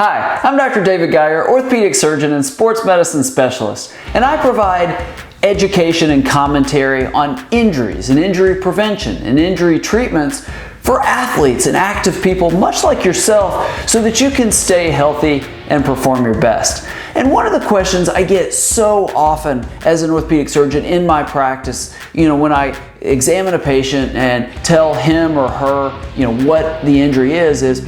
Hi, I'm Dr. David Geier, orthopedic surgeon and sports medicine specialist, and I provide education and commentary on injuries and injury prevention and injury treatments for athletes and active people much like yourself so that you can stay healthy and perform your best. And one of the questions I get so often as an orthopedic surgeon in my practice, when I examine a patient and tell him or her, what the injury is,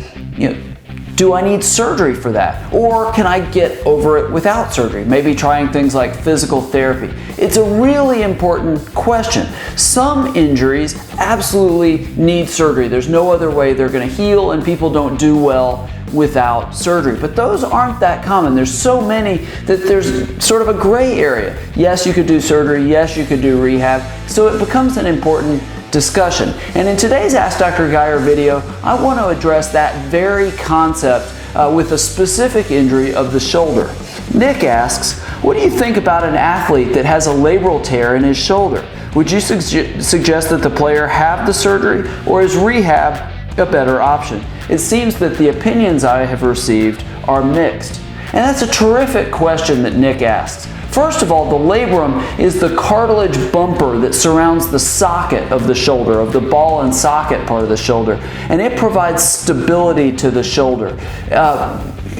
do I need surgery for that? Or can I get over it without surgery? Maybe trying things like physical therapy. It's a really important question. Some injuries absolutely need surgery. There's no other way they're going to heal, and people don't do well without surgery. But those aren't that common. There's so many that there's sort of a gray area. Yes, you could do surgery. Yes, you could do rehab. So it becomes an important discussion. And in today's Ask Dr. Geier video, I want to address that very concept with a specific injury of the shoulder. Nick asks, what do you think about an athlete that has a labral tear in his shoulder? Would you suggest that the player have the surgery, or is rehab a better option? It seems that the opinions I have received are mixed. And that's a terrific question that Nick asks. First of all, the labrum is the cartilage bumper that surrounds the socket of the shoulder, of the ball and socket part of the shoulder, and it provides stability to the shoulder.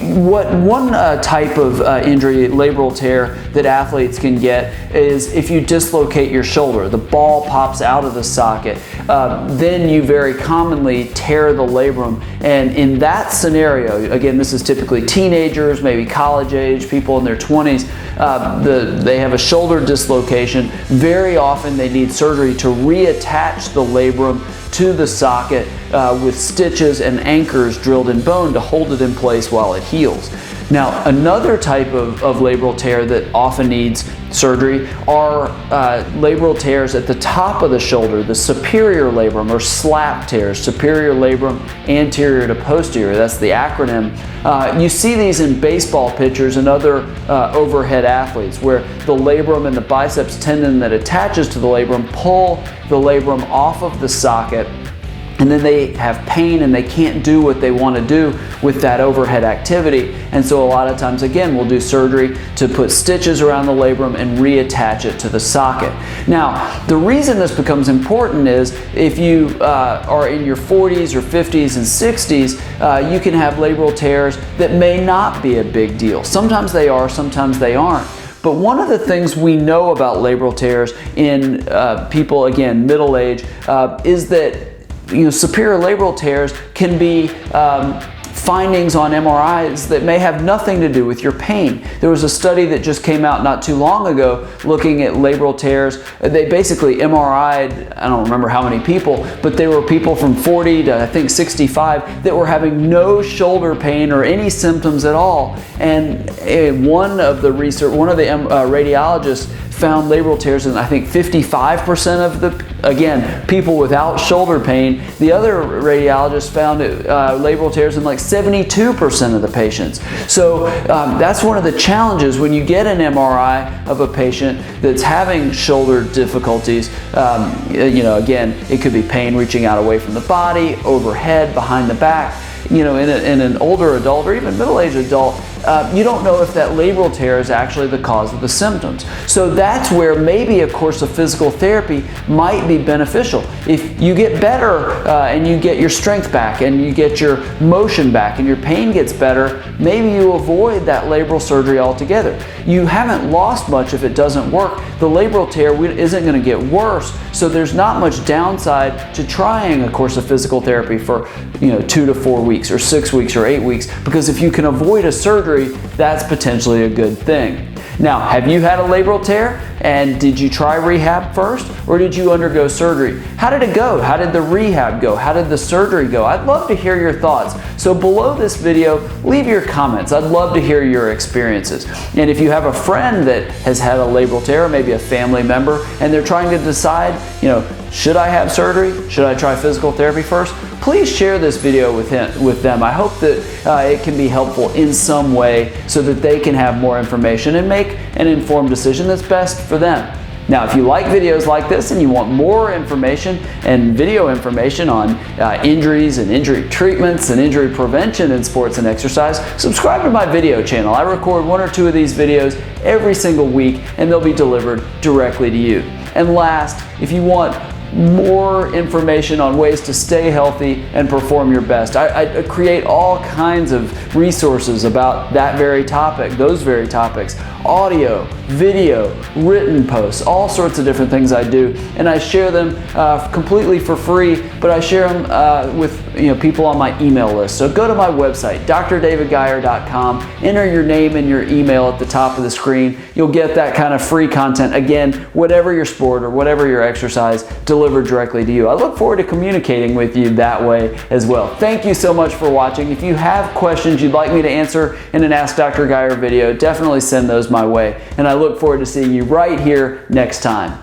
One type of injury, labral tear, that athletes can get is if you dislocate your shoulder. The ball pops out of the socket. Then you very commonly tear the labrum. And in that scenario, again, this is typically teenagers, maybe college age, people in their 20s, they have a shoulder dislocation. Very often they need surgery to reattach the labrum to the socket with stitches and anchors drilled in bone to hold it in place while it heals. Now, another type of labral tear that often needs surgery are labral tears at the top of the shoulder, the superior labrum, or SLAP tears, superior labrum anterior to posterior. That's the acronym. You see these in baseball pitchers and other overhead athletes, where the labrum and the biceps tendon that attaches to the labrum pull the labrum off of the socket, and then they have pain and they can't do what they want to do with that overhead activity. And so a lot of times, again, we'll do surgery to put stitches around the labrum and reattach it to the socket. Now, the reason this becomes important is if you are in your 40s or 50s and 60s, you can have labral tears that may not be a big deal. Sometimes they are, sometimes they aren't. But one of the things we know about labral tears in people, again, middle age, is that superior labral tears can be findings on MRIs that may have nothing to do with your pain. There was a study that just came out not too long ago looking at labral tears. They basically MRI'd, I don't remember how many people, but they were people from 40 to I think 65 that were having no shoulder pain or any symptoms at all. And one of the radiologists found labral tears in I think 55% of the, again, people without shoulder pain. The other radiologist found labral tears in like 72% of the patients. So that's one of the challenges when you get an MRI of a patient that's having shoulder difficulties. Again, it could be pain reaching out away from the body, overhead, behind the back. In an older adult or even middle-aged adult, you don't know if that labral tear is actually the cause of the symptoms. So that's where maybe a course of physical therapy might be beneficial. If you get better and you get your strength back and you get your motion back and your pain gets better, maybe you avoid that labral surgery altogether. You haven't lost much if it doesn't work. The labral tear isn't going to get worse, so there's not much downside to trying a course of physical therapy for 2 to 4 weeks or 6 weeks or 8 weeks, because if you can avoid a surgery, that's potentially a good thing. Now, have you had a labral tear, and did you try rehab first, or did you undergo surgery? How did it go? How did the rehab go? How did the surgery go? I'd love to hear your thoughts. So below this video, leave your comments. I'd love to hear your experiences. And if you have a friend that has had a labral tear, or maybe a family member, and they're trying to decide, should I have surgery? Should I try physical therapy first? Please share this video with them. I hope that it can be helpful in some way so that they can have more information and make an informed decision that's best for them. Now, if you like videos like this and you want more information and video information on injuries and injury treatments and injury prevention in sports and exercise, subscribe to my video channel. I record 1 or 2 of these videos every single week, and they'll be delivered directly to you. And last, if you want more information on ways to stay healthy and perform your best, I create all kinds of resources about that very topic, those very topics, audio, video, written posts, all sorts of different things I do, and I share them completely for free, but I share them with people on my email list. So go to my website, drdavidgeier.com, enter your name and your email at the top of the screen. You'll get that kind of free content, again, whatever your sport or whatever your exercise, delivered directly to you. I look forward to communicating with you that way as well. Thank you so much for watching. If you have questions you'd like me to answer in an Ask Dr. Geier video, definitely send those my way, and I look forward to seeing you right here next time.